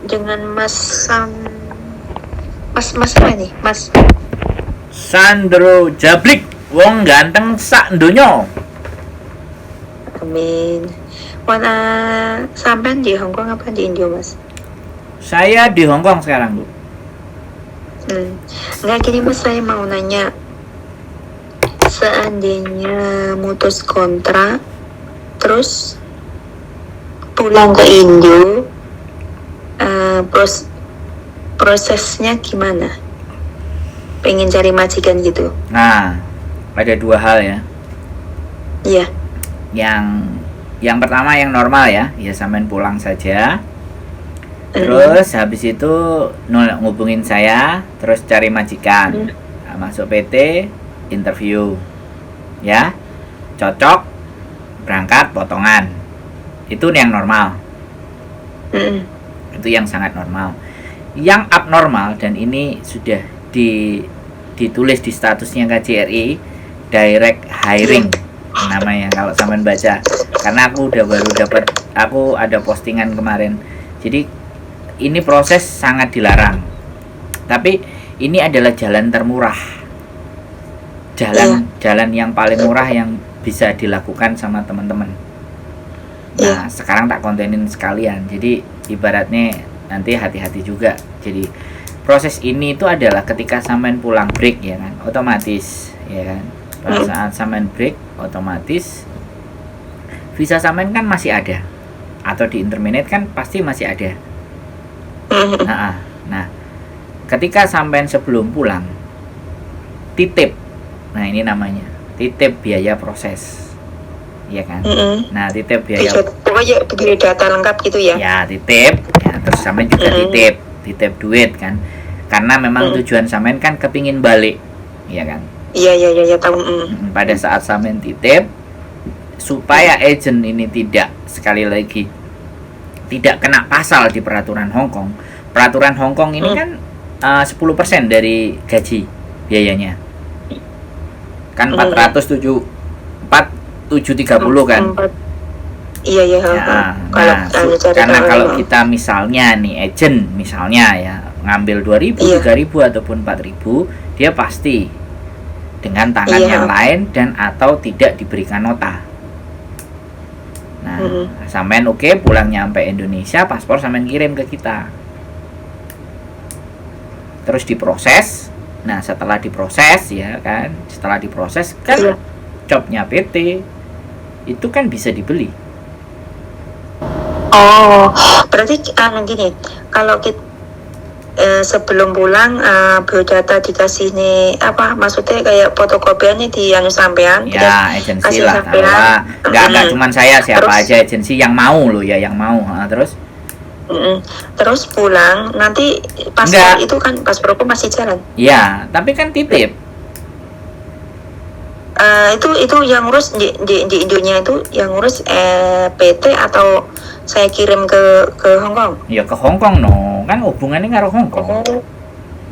dengan Mas Mas apa nih? Mas Sandro Jablik, wong ganteng sak donya. Amin. Warna sampean di Hong Kong apa di Indo, Mas? Saya di Hong Kong sekarang, Bu. Enggak, gini Mas, saya mau nanya. Seandainya mutus kontrak, terus pulang ke Indo, prosesnya gimana? Pengen cari majikan gitu. Nah, ada dua hal ya. Iya. Yang pertama yang normal ya sampean pulang saja. Terus habis itu ngubungin saya, terus cari majikan. Nah, masuk PT, interview. Ya. Cocok, berangkat potongan. Itu yang normal. Itu yang sangat normal. Yang abnormal, dan ini sudah ditulis di statusnya KJRI, direct hiring namanya kalau sampean baca. Karena aku baru dapat, aku ada postingan kemarin. Jadi ini proses sangat dilarang. Tapi ini adalah jalan termurah. Jalan yang paling murah yang bisa dilakukan sama teman-teman. Nah, sekarang tak kontenin sekalian. Jadi ibaratnya nanti hati-hati juga. Jadi proses ini itu adalah ketika sampean pulang break ya kan, otomatis ya kan. Pada saat sampean break, otomatis visa sampean kan masih ada, atau di interminate kan pasti masih ada. Nah, ketika sampean sebelum pulang titip, nah ini namanya titip biaya proses, ya kan. Nah, titip biaya, pokoknya begini data lengkap gitu ya. Ya, titip, ya, terus sampean juga titip duit kan, karena memang tujuan sampean kan kepingin balik, ya kan. Iya tahu. Pada saat sampean titip, supaya agent ini tidak, sekali lagi, tidak kena pasal di peraturan Hong Kong. Peraturan Hong Kong ini kan 10% dari gaji biayanya. Kan 407 4730 kan. Iya. Karena kalau kita misalnya nih agent misalnya ya ngambil 2000, 3000 ataupun 4000, dia pasti dengan tangan yang lain dan atau tidak diberikan nota. Nah, sampean pulang nyampe Indonesia, paspor sampean kirim ke kita. Terus diproses. Nah, setelah diproses ya kan, kan jobnya PT itu kan bisa dibeli. Oh, berarti gini, kalau kita sebelum pulang biodata dikasih nih apa, maksudnya kayak fotokopian nih di yang sampean ya, agensi lah, nggak cuma saya, siapa terus, aja agensi yang mau loh ya, yang mau. Terus pulang nanti paspor itu kan, pasporku masih jalan ya, tapi kan titip. Itu yang ngurus di Indonya, itu yang ngurus PT atau saya kirim ke Hong Kong? Ya ke Hong Kong kan hubungannya karo Hong Kong.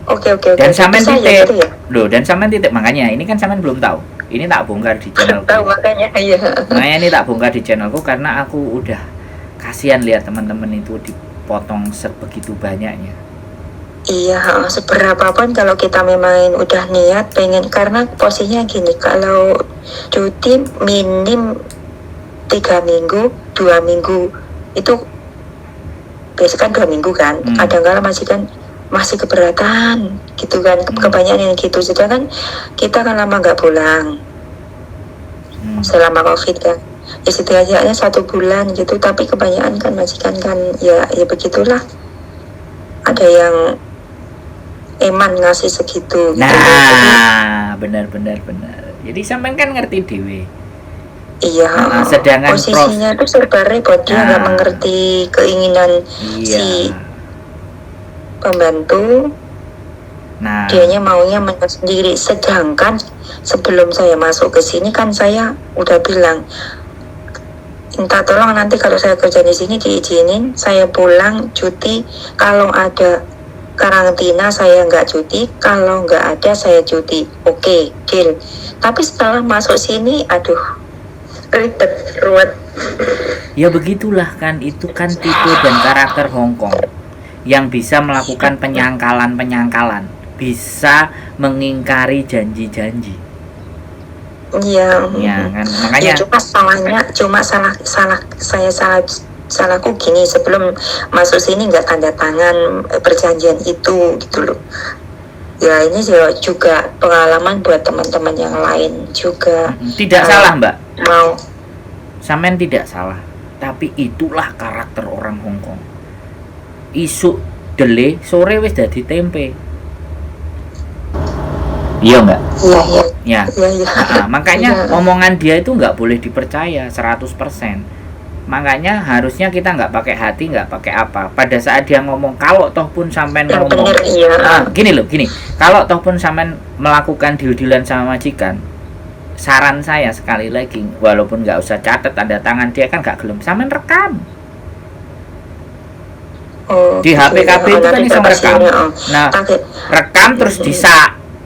Oke. Dan sampean titip. Gitu ya? Loh, dan sampean titip, makanya ini kan sampean belum tahu. Ini tak bongkar di channelku. Tahu makanya, iya. Makanya ini tak bongkar di channelku karena aku udah kasihan lihat teman-teman itu dipotong sebegitu banyaknya. Iya, seberapapun kalau kita memang udah niat pengen, karena posisinya gini, kalau cuti minim 3 minggu, 2 minggu itu biasa kan 2 minggu kan, kadang-kadang masih keberatan gitu kan, kebanyakan yang gitu. Sedangkan kita kan lama nggak pulang selama COVID kan, ya setidaknya 1 bulan gitu. Tapi kebanyakan kan majikan kan ya begitulah, ada yang eman ngasih segitu. Nah, gitu. Benar. Jadi sampean kan ngerti dewe. Iya, sedangkan posisinya itu serba repot, dia nggak mengerti keinginan si pembantu. Nah, dianya maunya sendiri. Sedangkan sebelum saya masuk ke sini kan saya udah bilang, minta tolong nanti kalau saya kerja di sini diizinin, saya pulang cuti, kalau ada karantina saya nggak cuti, kalau nggak ada saya cuti. Oke, deal. Tapi setelah masuk sini, aduh, ribet, ruwet. Ya begitulah kan, itu kan tipe dan karakter Hong Kong. yang bisa melakukan penyangkalan, bisa mengingkari janji-janji. Iya. Ya kan, Ya makanya cuma salahku gini, sebelum masuk sini nggak tanda tangan perjanjian itu gitu loh. Ya ini juga pengalaman buat teman-teman yang lain juga. tidak salah Mbak, Mau sampean tidak salah, tapi itulah karakter orang Hongkong. Isuk dele sore wis dadi tempe. Iya enggak? Iya. Ya. Makanya omongan dia itu nggak boleh dipercaya 100%. Makanya harusnya kita nggak pakai hati, nggak pakai apa. Pada saat dia ngomong, kalau toh pun sampean yang ngomong, bener, iya. gini, kalau toh pun sampean melakukan deal-dealan sama majikan, saran saya sekali lagi, walaupun nggak usah catat tanda tangan, dia kan nggak gelem, sampean rekam. Di HPKB itu kan bisa merekam. Nah, rekam terus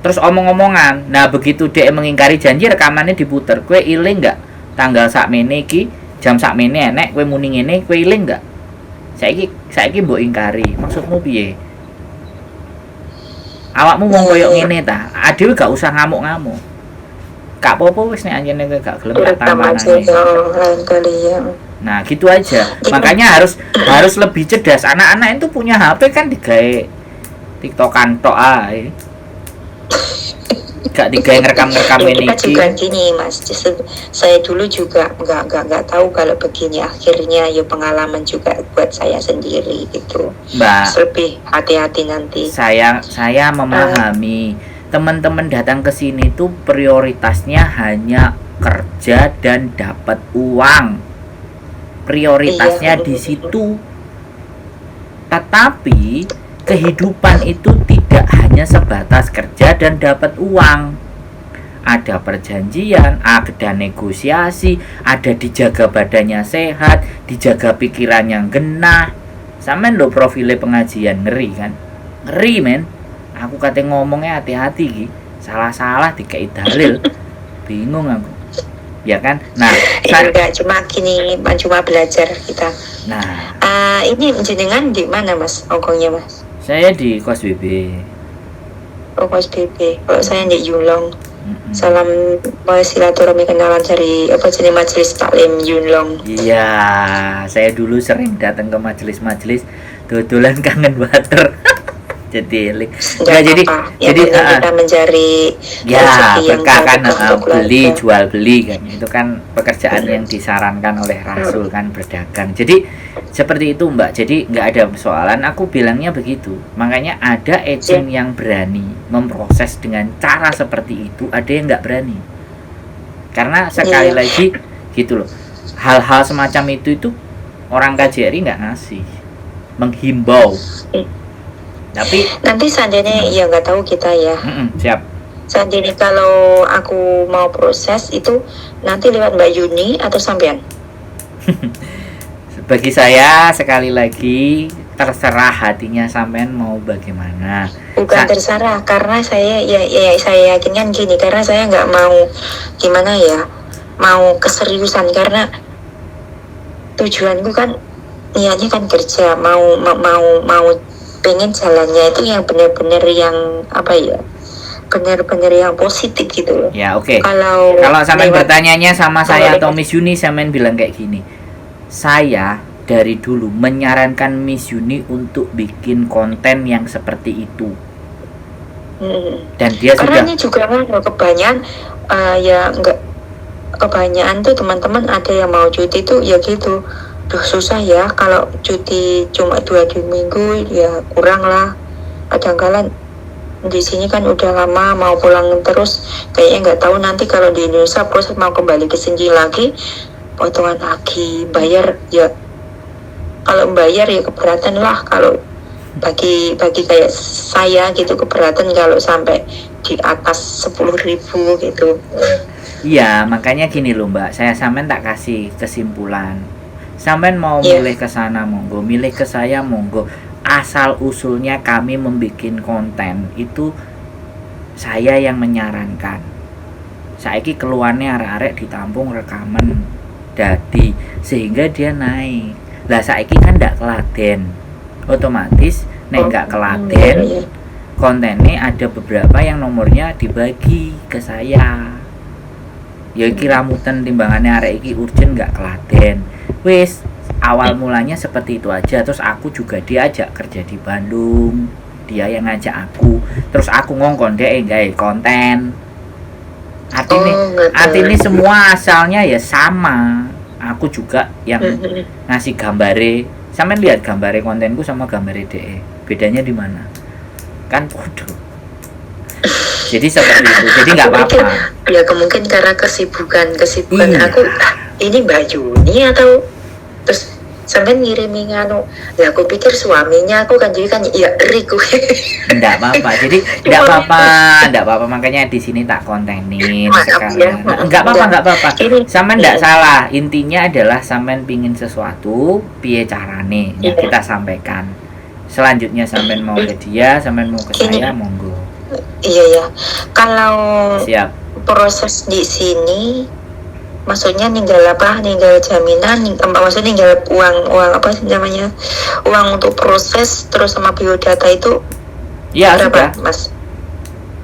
terus omong-omongan. Nah, begitu dia mengingkari janji, rekamannya diputer. Kue iling nggak tanggal sakmene iki, jam sakmene enek, kue muni ngene, kue iling nggak? Saiki mbok ingkari. Maksudmu piye? Awakmu mau koyo ngene ta? Adewe gak usah ngamuk-ngamuk. Gak apa-apa wis nek anjene gak gelem tak tamanane. Nah, gitu aja. Makanya harus lebih cerdas. Anak-anak itu punya HP kan digawe TikTokan tok ae. Gak digawe ngerekam-ngerekam ini. Kita juga gini Mas, saya dulu juga nggak tahu kalau begini, akhirnya ya pengalaman juga buat saya sendiri gitu. Mbak, lebih hati-hati nanti. Saya memahami teman-teman datang ke sini tuh prioritasnya hanya kerja dan dapat uang. Prioritasnya di situ. Tetapi kehidupan itu tidak hanya sebatas kerja dan dapat uang. Ada perjanjian, ada negosiasi, ada dijaga badannya sehat, dijaga pikiran yang genah. Sampean lo profile pengajian ngeri kan? Ngeri men. Aku kate ngomongnya hati-hati ki. Salah-salah dikei dalil. Bingung aku. Ya kan? Nah, enggak cuma gini, cuma belajar kita. Nah, ini jenengan di mana Mas? Hongkongnya Mas? Saya di Kos BB. Oh, Kos BB. Kalau saya di Yunlong. Salam silaturahmi kenalan dari majelis taklim Yunlong. Iya, saya dulu sering datang ke majelis-majelis dodolan kangen butter. jadi kita mencari berkah kan, jual beli kan, itu kan pekerjaan yang disarankan oleh Rasul kan, berdagang. Jadi seperti itu Mbak, jadi nggak ada persoalan. Aku bilangnya begitu. Makanya ada agent yang berani memproses dengan cara seperti itu, ada yang nggak berani. Karena sekali lagi gitu loh, hal-hal semacam itu orang KJRI nggak ngasih, menghimbau. Tapi nanti seandainya ya nggak tahu kita ya. Siap. Seandainya kalau aku mau proses itu nanti lewat Mbak Yuni atau sampean? Bagi saya sekali lagi terserah hatinya sampean mau bagaimana. Bukan terserah, karena saya saya yakin kan gini, karena saya nggak mau gimana ya, mau keseriusan, karena tujuanku kan niatnya kan kerja, mau pengen jalannya itu yang benar-benar yang benar-benar yang positif gitu loh. Ya oke. Kalau sampean bertanyanya sama saya atau Miss Yuni, sampean bilang kayak gini. Saya dari dulu menyarankan Miss Yuni untuk bikin konten yang seperti itu. Dan dia karena ini juga kan kebanyakan kebanyakan tuh teman-teman ada yang mau cuti tuh ya gitu. Duh susah ya kalau cuti cuma 2 minggu ya kurang lah. Kadang-kadang di sini kan udah lama mau pulang terus, kayaknya nggak tahu nanti kalau di Indonesia proses mau kembali ke sini lagi, potongan lagi, bayar ya. Kalau bayar ya keberatan lah, kalau bagi kayak saya gitu keberatan kalau sampai di atas 10.000 gitu. Iya, makanya gini loh Mbak, saya sampean tak kasih kesimpulan. Sampean mau milih ke sana monggo, milih ke saya monggo. Asal usulnya kami membuat konten itu saya yang menyarankan. Saiki keluarnya arek-arek ditampung rekaman dadi sehingga dia naik. Lah saiki kan ndak keladen. Otomatis nek nggak keladen kontennya ada beberapa yang nomornya dibagi ke saya. Ya iki rambutan timbangannya arek iki urgent nggak keladen. Wis awal mulanya seperti itu aja. Terus aku juga diajak kerja di Bandung. Dia yang ngajak aku. Terus aku ngongkon dia gawe konten. Artinya semua asalnya ya sama. Aku juga yang ngasih gambare. Sampeyan lihat gambare kontenku sama gambare DE. Bedanya di mana? Kan bodoh. Jadi seperti itu. Jadi nggak apa-apa. Ya kemungkinan karena kesibukan Iya. aku ini baju ini atau terus sampai ngirimin anu. Ya aku pikir suaminya aku kan jadi kan ya riku. Enggak apa-apa. Jadi enggak apa-apa. Makanya di sini tak kontenin sekalian. Enggak apa-apa. Sampean enggak salah. Intinya adalah sampean pingin sesuatu, piye carane ya kita sampaikan. Selanjutnya sampean mau ke dia, sampean mau ke saya, monggo. Iya ya. Kalau Siap. proses di sini maksudnya ninggal jaminan, maksudnya ninggal uang apa sih namanya, uang untuk proses terus sama biodata itu Ya berapa, sudah. Mas?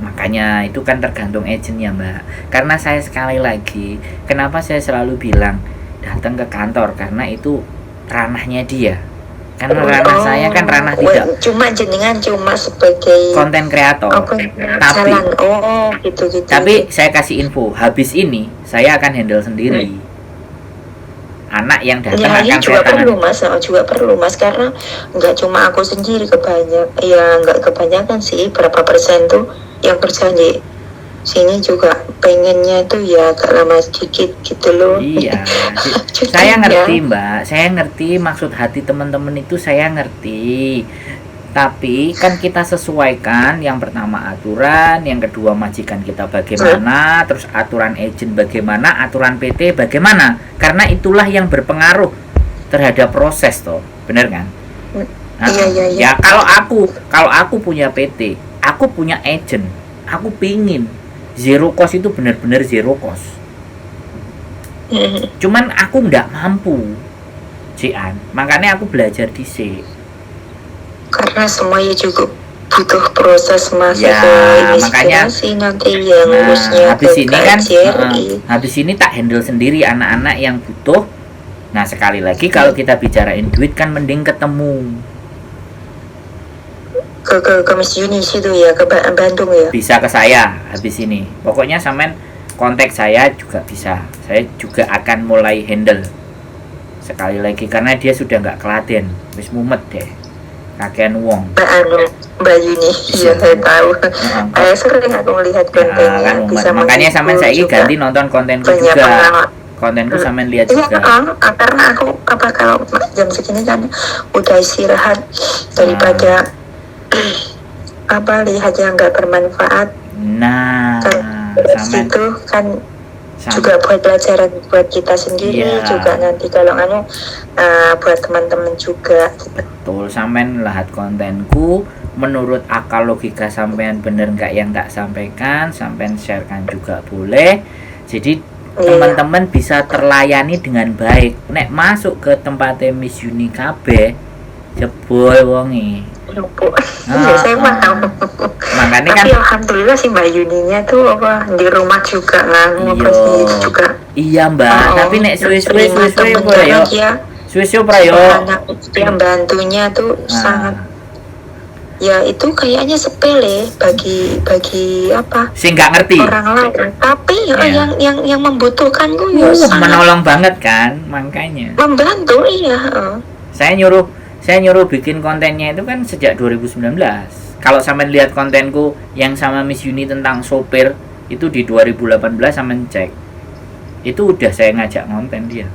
Makanya itu kan tergantung agentnya, Mbak. Karena saya sekali lagi, kenapa saya selalu bilang datang ke kantor, karena itu ranahnya dia. Karena ranah saya kan ranah tidak. Cuma jenengan cuma sebagai konten kreator. Tapi gitu. Tapi saya kasih info, habis ini saya akan handle sendiri. Anak yang datang Ya, akan juga saya tangani. juga perlu mas karena nggak cuma aku sendiri nggak kebanyakan sih, berapa persen tuh yang kerja di sini juga pengennya tuh ya agak lama sedikit gitu loh. Iya. Saya ngerti Mbak, saya ngerti maksud hati teman-teman itu, saya ngerti. Tapi kan kita sesuaikan, yang pertama aturan, yang kedua majikan kita bagaimana, terus aturan agent bagaimana, aturan PT bagaimana. Karena itulah yang berpengaruh terhadap proses toh, bener kan? Iya. Ya kalau aku punya PT, aku punya agent, aku pingin zero cost itu benar-benar zero cost. Cuman aku nggak mampu, Cian. Makanya aku belajar di C. Karena semuanya juga butuh proses masuk Ya, ke makanya nanti yang ngurusnya habis ke ini kan KJRI. habis ini tak handle sendiri anak-anak yang butuh. Nah sekali lagi kalau kita bicarain duit kan mending ketemu. Ke Miss Juni situ ya, ke Bandung ya. Bisa ke saya habis ini. Pokoknya sampean kontak saya juga bisa. Saya juga akan mulai handle. Sekali lagi karena dia sudah nggak keladen, wis mumet deh. Kakean wong. Mbak Yuni, iya saya tahu. Saya sering aku melihat kontennya. Kan, Bisa makanya sampean saiki ganti nonton kontenku juga. Kontenku sampean lihat juga. Karena aku kalau jam segini kan udah istirahat daripada lihat yang nggak bermanfaat. Nah, sampean itu kan juga buat pelajaran buat kita sendiri, juga nanti kalau buat teman-teman juga. Betul, sampean lihat kontenku menurut akal logika sampean bener nggak yang tak sampaikan, sampean sharekan juga boleh. Jadi teman-teman bisa terlayani dengan baik. Nek masuk ke tempatnya Miss Yuni kabeh jebol wongi. Saya paham. Makanya kan alhamdulillah sih Mbak Yuninya tuh di rumah juga juga. Iya Mbak, tapi nek suwe-suwe prayo. Suwe-suwe prayo. Yang bantunya tuh sangat. Ya itu kayaknya sepele bagi apa? Sing nggak ngerti. Orang lain. Tapi yang membutuhkan gue menolong banget kan, makanya. Membantu iya. Saya nyuruh bikin kontennya itu kan sejak 2019. Kalau sampean lihat kontenku yang sama Miss Yuni tentang sopir itu di 2018 sampean cek. Itu udah saya ngajak konten dia.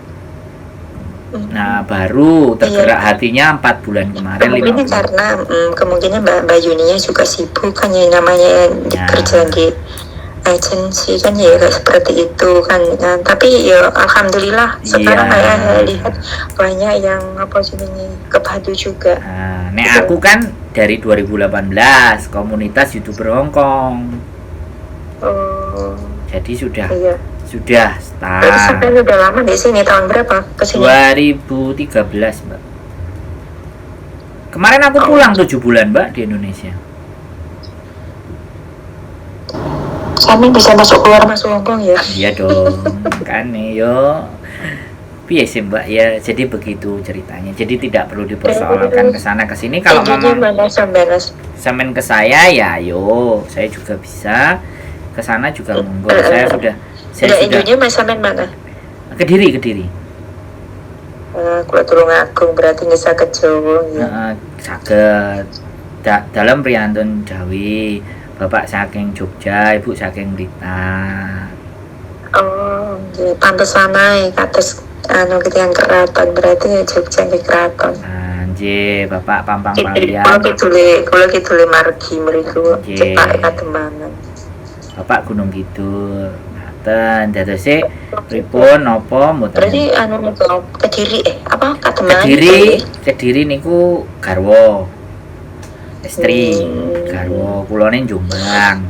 Nah, baru tergerak hatinya 4 bulan kemarin. Mungkin karena kemungkinan Mbak Yuninya juga sibuk kan yang namanya kerja di agensi kan ya kayak seperti itu kan. Tapi ya alhamdulillah sekarang saya lihat banyak yang kebantu juga. Nek aku kan dari 2018 komunitas YouTuber Hongkong. Jadi sudah start. Jadi sampai udah lama di sini, tahun berapa kesini? 2013 Mbak. Kemarin aku pulang 7 bulan, Mbak, di Indonesia. Samin bisa masuk keluar masuk Hongkong ya? Iya dong, kan yo. Piye sih Mbak ya, jadi begitu ceritanya. Jadi tidak perlu dipersoalkan ke sana ke sini. Kalau memang semen ke saya ya, yo, saya juga bisa ke sana juga monggo. Saya sudah Indonya Mas Samen mana? Kediri. Kula Tulungagung berarti nggih saged Jawa ya. Saged. Dalam priyantun Jawi, Bapak saking Jogja, Ibu saking Blitar. Oh, nggih pantesan ae kados yang keraton berarti ya Jogja nggih keraton. Nggih, Bapak Pampang Palian. Kula kidule margi mriku cepak kademangan. Bapak Gunung Kidul. Ngaten, dadose pripun napa mboten. Berarti Kediri apa kademangan? Kediri niku garwa. Istri garwa kulone Jombang.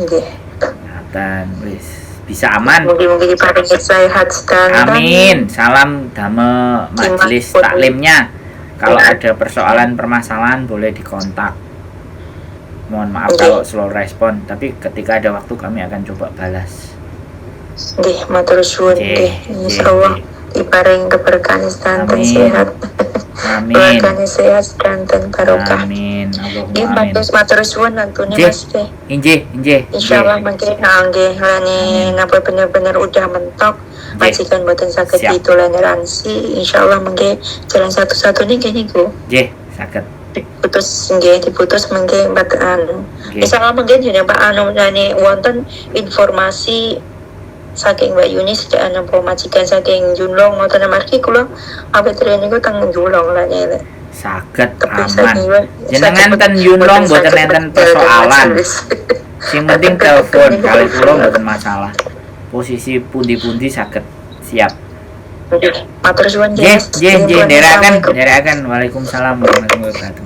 Nggih. Ngaten wis. Bisa aman. Mungkin diparingi sehat sedang. Amin. Salam dame majelis taklimnya. Kalau ada persoalan permasalahan boleh dikontak. Mohon maaf kalau slow respon, tapi ketika ada waktu kami akan coba balas. Nggih, matur suwun nggih. Insyaallah diparing keberkahan sedanten sehat. Amin. Keluarganya sehat sedanten barokah. Amin. Nggih, matur suwun nantune Mas teh. Injih. Insyaallah mangke nggih lani napa bener-bener udah mentok. Majikan mboten saged ditoleransi. Insyaallah mangke jalan satu-satunya nggih niku. Nggih, saged. Diputus mangke mboten Insyaallah mangke jeneng Pak nani wonten informasi saking Mbak Yunis napa majikan saking Junlong ngoten margi kula awet niku teng Junlong lah nyele. Saged aman. Jenengan ten Junlong mboten enten persoalan. Sing penting telepon kali kula mboten masalah. Posisi pundi-pundi saged siap. Matur suwun nggih, ndherekaken. Waalaikumsalam warahmatullahi wabarakatuh.